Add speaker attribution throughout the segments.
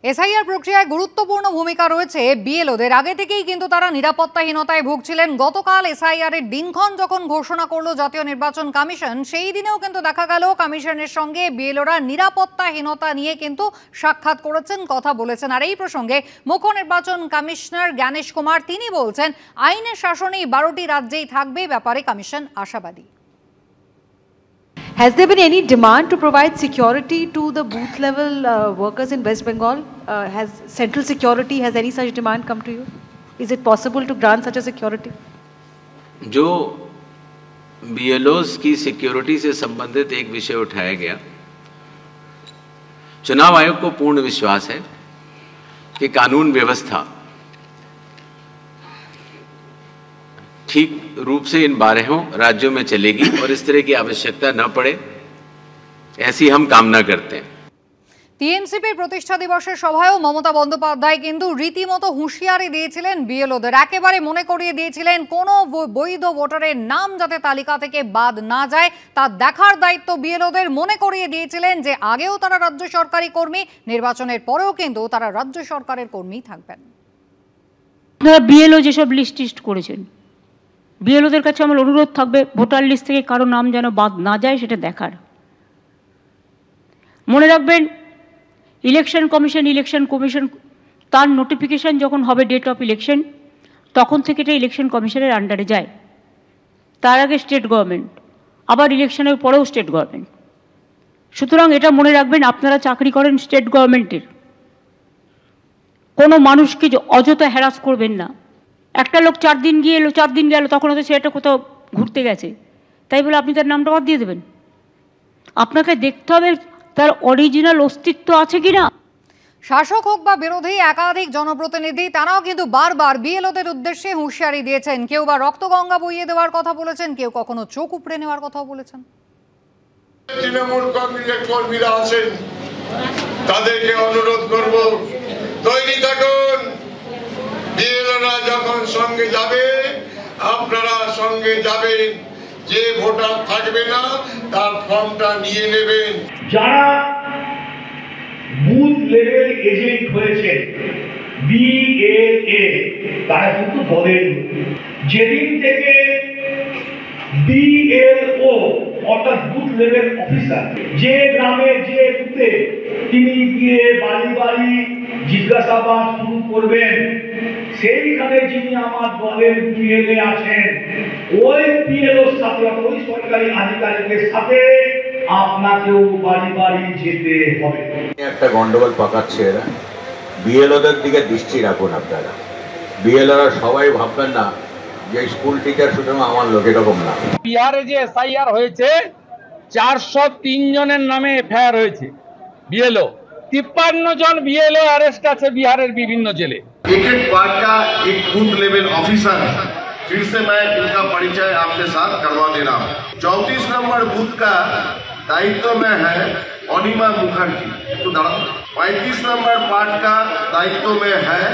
Speaker 1: SIR প্রক্রিয়ায় গুরুত্বপূর্ণ ভূমিকা রয়েছে বিএলওদের। আগে থেকেই কিন্তু তারা নিরাপত্তাহীনতায় ভুগছিলেন। গতকাল এসআইআর এর দিনক্ষণ যখন ঘোষণা করলো জাতীয় নির্বাচন কমিশন, সেই দিনেও কিন্তু দেখা গেল কমিশনের সঙ্গে বিএলওরা নিরাপত্তাহীনতা নিয়ে কিন্তু সাক্ষাৎ করেছেন, কথা বলেছেন। আর এই প্রসঙ্গে মুখ্য নির্বাচন কমিশনার জ্ঞানেশ কুমার তিনি বলছেন, আইনের শাসনেই 12টি রাজ্যেই থাকবে, ব্যাপারে কমিশন আশাবাদী।
Speaker 2: Has there been any demand to provide security to the booth level workers in West Bengal? Has central security, has any such demand come to you? Is it possible to grant such a security?
Speaker 3: जो BLOs की security से संबंधित एक विषय उठाया गया, चुनाव आयोग को पूर्ण विश्वास है कि कानून व्यवस्था ठीक रूप से इन 12 राज्यों में चलेगी और इस तरह की आवश्यकता न पड़े, ऐसी हम कामना करते हैं।
Speaker 1: টিএমসিপির প্রতিষ্ঠা দিবসের সভায়ও মমতা বন্দ্যোপাধ্যায় কিন্তু রীতিমতো হুঁশিয়ারি দিয়েছিলেন বিএলওদের। একেবারে মনে করিয়ে দিয়েছিলেন কোনো বৈধ ভোটারের নাম যাতে তালিকা থেকে বাদ না যায় তা দেখার দায়িত্ব বিএলওদের। মনে করিয়ে দিয়েছিলেন যে আগেও তারা রাজ্য সরকারি কর্মী, নির্বাচনের পরেও কিন্তু তারা রাজ্য সরকারের কর্মী থাকবেন।
Speaker 4: বিএলও যেসব লিস্ট করেছেন, বিএলওদের কাছে আমার অনুরোধ থাকবে ভোটার লিস্ট থেকে কারো নাম যেন বাদ না যায় সেটা দেখার। মনে রাখবেন, ইলেকশন কমিশন তার নোটিফিকেশন যখন হবে ডেট অফ ইলেকশন, তখন থেকে এটা ইলেকশন কমিশনের আন্ডারে যায়। তার আগে স্টেট গভর্নমেন্ট, আবার ইলেকশনের পরেও স্টেট গভর্নমেন্ট। সুতরাং এটা মনে রাখবেন, আপনারা চাকরি করেন স্টেট গভর্নমেন্টের, কোনো মানুষকে অযথা হ্যারাস করবেন না। একটা লোক 4 দিন গিয়ে এলো, 4 দিন গেল, তখন হয়তো সেটা কোথাও ঘুরতে গেছে, তাই বলে আপনি তার নামটা বাদ দিয়ে দেবেন? আপনাকে দেখতে হবে তার অরিজিনাল অস্তিত্ব আছে কিনা।
Speaker 1: শাসক হোক বা বিরোধী, একাধিক জনপ্রতিনিধি তারাও কিন্তু বারবার বিএলওদের উদ্দেশ্যে হুঁশিয়ারি দিয়েছেন। কেউ বা রক্তগঙ্গা বইয়ে দেওয়ার কথা বলেছেন, কেউ কখনো চোখ উপড়ে নেওয়ার কথাও বলেছেন।
Speaker 5: তৃণমূল কংগ্রেসের কর্মীরা আছেন, তাদেরকে অনুরোধ করব, তৈরি থাকুন। বিএলওরা যখন সঙ্গে যাবে, আপনারা সঙ্গে যাবেন। যে ভোটার থাকবে না তার ফর্মটা নিয়ে নেবেন।
Speaker 6: যারা বুথ লেভেল এজেন্ট হয়েছে বিএলএ, তারা কিন্তু বলেন যেদিন থেকে বিএলও অর্থাৎ বুথ লেভেল অফিসার যে গ্রামে যে বুথে তিনি গিয়ে বাড়ি বাড়ি জিজ্ঞাসাবাদ শুরু করবেন, সেইখানে যিনি আমার দলের বিএলএ আছেন, ওই বিএলওর সাথে ওই সরকারি আধিকারিকের সাথে আপনাকেও বাড়ি বাড়ি যেতে হবে।
Speaker 7: একটা গন্ডগোল পাকাচ্ছে এরা। বিএলওদের দিকে দৃষ্টি রাখুন আপনারা। বিএলওরা সবাই ভাববেন না যে স্কুল টিচার শুধু আমার লোক, এরকম না।
Speaker 8: বিহারে যে এসআইআর হয়েছে, 403 জনের নামে এফআইআর হয়েছে বিএলও, 53 জন বিএলও অ্যারেস্ট আছে बिहार विभिन्न जेले।
Speaker 5: एक एक पार्ट का एक बूथ लेवल ऑफिसर है। फिर से मैं इनका परिचय आपके साथ करवा दे रहा हूँ। 34 नंबर बूथ का दायित्व में है अनिमा मुखर्जी, तो 35 नंबर पार्ट का दायित्व में है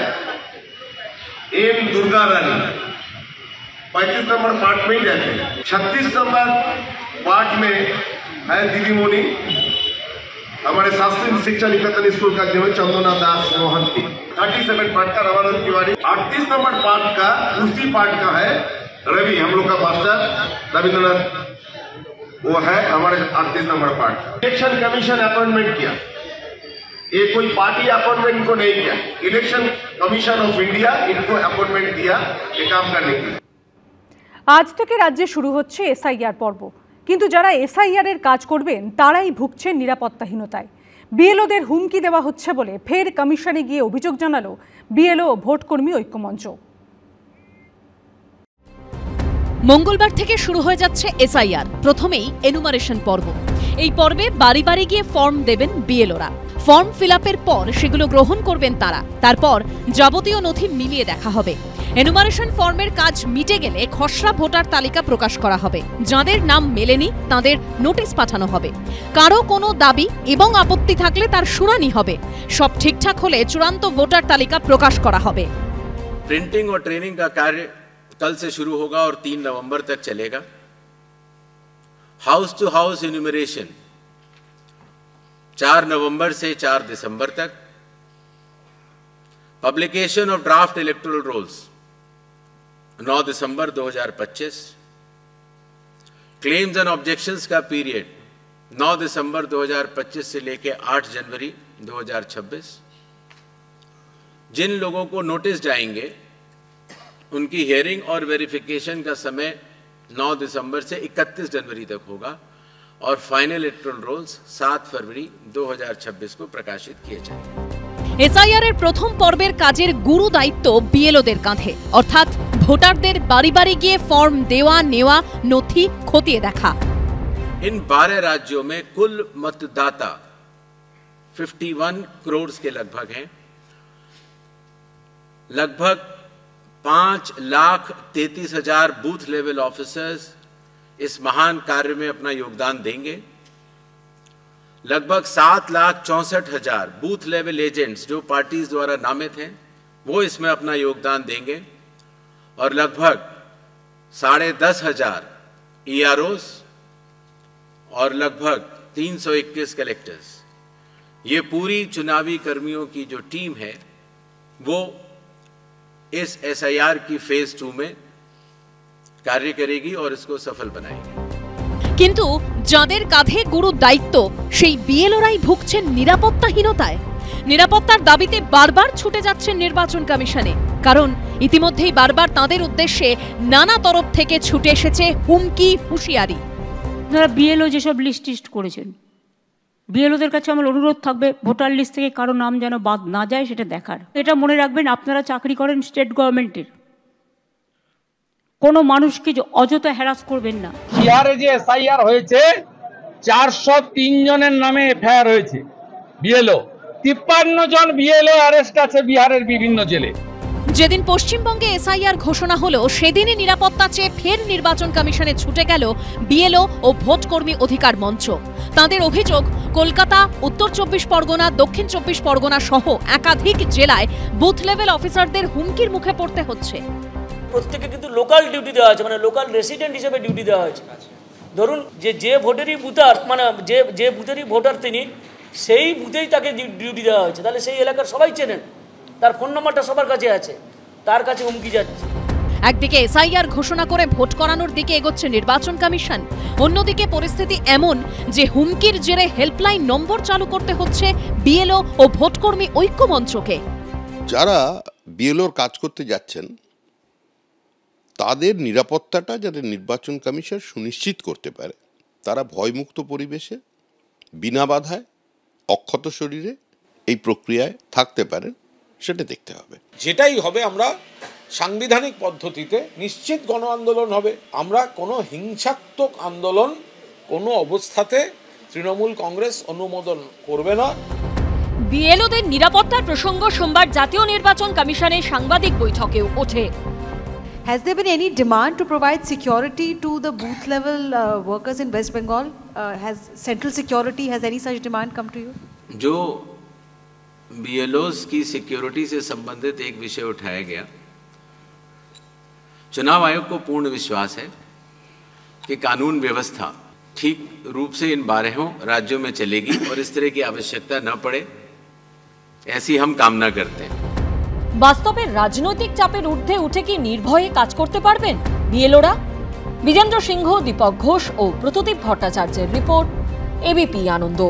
Speaker 5: एम दुर्गा रानी, 35 नंबर पार्ट में ही रहते हैं। 36 नंबर पार्ट में है दीदी मोनी, हमारे शास्त्री शिक्षा निकेतन स्कूल का जो है चंदना दास मोहंती। 37 पार्ट का रवानंद तिवारी। 38 नंबर पार्ट का उसी पार्ट का है रवि, हम लोग का मास्टर रविंद्रनाथ, वो है हमारे 38 number part. Election commission appointment किया, ये कोई पार्टी अपॉइंटमेंट इनको नहीं किया, इलेक्शन कमीशन ऑफ इंडिया इनको अपॉइंटमेंट दिया ये काम करने के लिए।
Speaker 9: আজ থেকে রাজ্যে শুরু হচ্ছে এসআইআর পর্ব, কিন্তু যারা এসআইআর এর কাজ করবেন তারাই ভুগছেন নিরাপত্তাহীনতায়। বিএলওদের হুমকি দেওয়া হচ্ছে বলে ফের কমিশনে গিয়ে অভিযোগ জানালো বিএলও ভোটকর্মী ঐক্যমঞ্চ।
Speaker 10: মঙ্গলবার থেকে শুরু হয়ে যাচ্ছে এসআইআর। প্রথমেই এনুমারেশন পর্ব। এই পর্বে বাড়ি বাড়ি গিয়ে ফর্ম দেবেন বিএলওরা। ফর্ম ফিলআপের পর সেগুলো গ্রহণ করবেন তারা। তারপর যাবতীয় নথি মিলিয়ে দেখা হবে। এনুমারেশন ফর্মের কাজ মিটে গেলে খসড়া ভোটার তালিকা প্রকাশ করা হবে। যাদের নাম মেলেনি তাদের নোটিশ পাঠানো হবে। কারো কোনো দাবি এবং আপত্তি থাকলে তার শুনানি হবে। সব ঠিকঠাক হলে চূড়ান্ত ভোটার তালিকা প্রকাশ করা হবে।
Speaker 3: प्रिंटिंग और ट्रेनिंग का कार्य कल से शुरू होगा और 3 नवंबर तक चलेगा। हाउस टू हाउस इन्यूमरेशन 4 नवंबर से 4 दिसंबर तक publication of draft electoral rolls 9 दिसंबर 2025। क्लेम्स एंड ऑब्जेक्शंस का पीरियड 9 दिसंबर 2025 से लेकर 8 जनवरी 2026। जिन लोगों को नोटिस जाएंगे उनकी हियरिंग और वेरिफिकेशन का समय 9 दिसंबर से 31 जनवरी तक होगा और फाइनल इलेक्टोरल रोल्स 7 फरवरी 2026 को प्रकाशित किए जाएंगे।
Speaker 10: এসআইআরের প্রথম পর্বের কাজের গুরু দায়িত্ব বিএলওদের কাঁধে, অর্থাৎ ভোটারদের বাড়ি বাড়ি গিয়ে ফর্ম দেওয়া নেওয়া নথি খতিয়ে দেখা।
Speaker 3: इन 12 राज्यों में कुल मतदाता 51 करोड़ के लगभग हैं। लगभग 5,33,000 बूथ लेवल ऑफिसर्स इस महान कार्य में अपना योगदान देंगे। लगभग 7,64,000 बूथ लेवल एजेंट्स जो पार्टीज द्वारा नामित हैं वो इसमें अपना योगदान देंगे और लगभग 10,500 EROs और लगभग 321 कलेक्टर्स, ये पूरी चुनावी कर्मियों की जो टीम है वो इस SIR की फेज 2 में कार्य करेगी और इसको सफल बनाएगी।
Speaker 10: কিন্তু যাদের কাঁধে গুরু দায়িত্ব সেই বিএলওরাই ভুগছেন নিরাপত্তাহীনতায়। নিরাপত্তার দাবিতে বারবার ছুটে যাচ্ছেন নির্বাচন কমিশনে, কারণ ইতিমধ্যেই বারবার তাদের উদ্দেশ্যে নানা তরফ থেকে ছুটে এসেছে হুমকি হুঁশিয়ারি।
Speaker 4: যারা বিএলও যেসব লিস্ট করেছেন, বিএলওদের কাছে আমার অনুরোধ থাকবে ভোটার লিস্ট থেকে কারো নাম যেন বাদ না যায় সেটা দেখার। এটা মনে রাখবেন, আপনারা চাকরি করেন স্টেট গভর্নমেন্টের, কোনো মানুষকে অযথা হ্যারাস করবেন না।
Speaker 8: বিহারে যে এসআইআর হয়েছে 403 জনের নামে এফআইআর হয়েছে বিএলও, 53 জন বিএলও অ্যারেস্ট আছে বিহারের বিভিন্ন জেলে।
Speaker 10: যেদিন পশ্চিমবঙ্গে এসআইআর ঘোষণা হলো সেদিনই নিরাপত্তা চেয়ে ফের নির্বাচন কমিশনে ছুটে গেল বিএলও ও ভোটকর্মী অধিকার মঞ্চ। তাদের অভিযোগ, কলকাতা, উত্তর 24 পরগনা, দক্ষিণ 24 পরগনা সহ একাধিক জেলায় বুথ লেভেল অফিসারদের হুমকির মুখে পড়তে হচ্ছে।
Speaker 11: প্রত্যেকে কিন্তু লোকাল ডিউটি দেওয়া হয়েছে, মানে লোকাল রেসিডেন্ট হিসেবে ডিউটি দেওয়া হয়েছে। ধরুন যে ভোটেরই বুথার, মানে যে বুথেরই ভোটার তিনি, সেই বুথেই তাকে ডিউটি দেওয়া হয়েছে। তাহলে সেই এলাকার সবাই চেনেন, তার ফোন নম্বরটা সবার কাছে আছে, তার কাছে হুমকি যাচ্ছে।
Speaker 10: একদিকে এসআইআর ঘোষণা করে ভোট করানোর দিকে এগোচ্ছে নির্বাচন কমিশন, অন্যদিকে পরিস্থিতি এমন যে হুমকির জেরে হেল্পলাইন নম্বর চালু করতে হচ্ছে বিএলও ও ভোটকর্মী ঐক্য মঞ্চকে।
Speaker 12: যারা বিএলওর কাজ করতে যাচ্ছেন তাদের নিরাপত্তাটা যাতে নির্বাচন কমিশন সুনিশ্চিত করতে পারে, তারা ভয়মুক্ত পরিবেশে বিনা বাধায় অক্ষত শরীরে এই প্রক্রিয়ায় থাকতে পারেন, সেটা দেখতে হবে।
Speaker 13: যেটাই হবে আমরা সাংবিধানিক পদ্ধতিতে নিশ্চিত গণ আন্দোলন হবে। আমরা কোনো হিংসাত্মক আন্দোলন কোনো অবস্থাতে তৃণমূল কংগ্রেস অনুমোদন করবে না।
Speaker 10: বিএলওদের নিরাপত্তার প্রসঙ্গ সোমবার জাতীয় নির্বাচন কমিশনের সাংবাদিক বৈঠকেও ওঠে।
Speaker 2: Has there been any demand to provide security to the booth level workers in West Bengal? Has central security, has any such demand come to you?
Speaker 3: जो BLOs की सिक्योरिटी से संबंधित एक विषय उठाया गया, चुनाव आयोग को पूर्ण विश्वास है कि कानून व्यवस्था ठीक रूप से इन 12 राज्यों में चलेगी और इस तरह की आवश्यकता न पड़े, ऐसी हम कामना करते हैं।
Speaker 10: বাস্তবে রাজনৈতিক চাপের ঊর্ধ্বে উঠে কি নির্ভয়ে কাজ করতে পারবেন বিএলওরা? বিজেন্দ্র সিংহ, দীপক ঘোষ ও প্রত্যুদীপ ভট্টাচার্যের রিপোর্ট, এবিপি আনন্দ।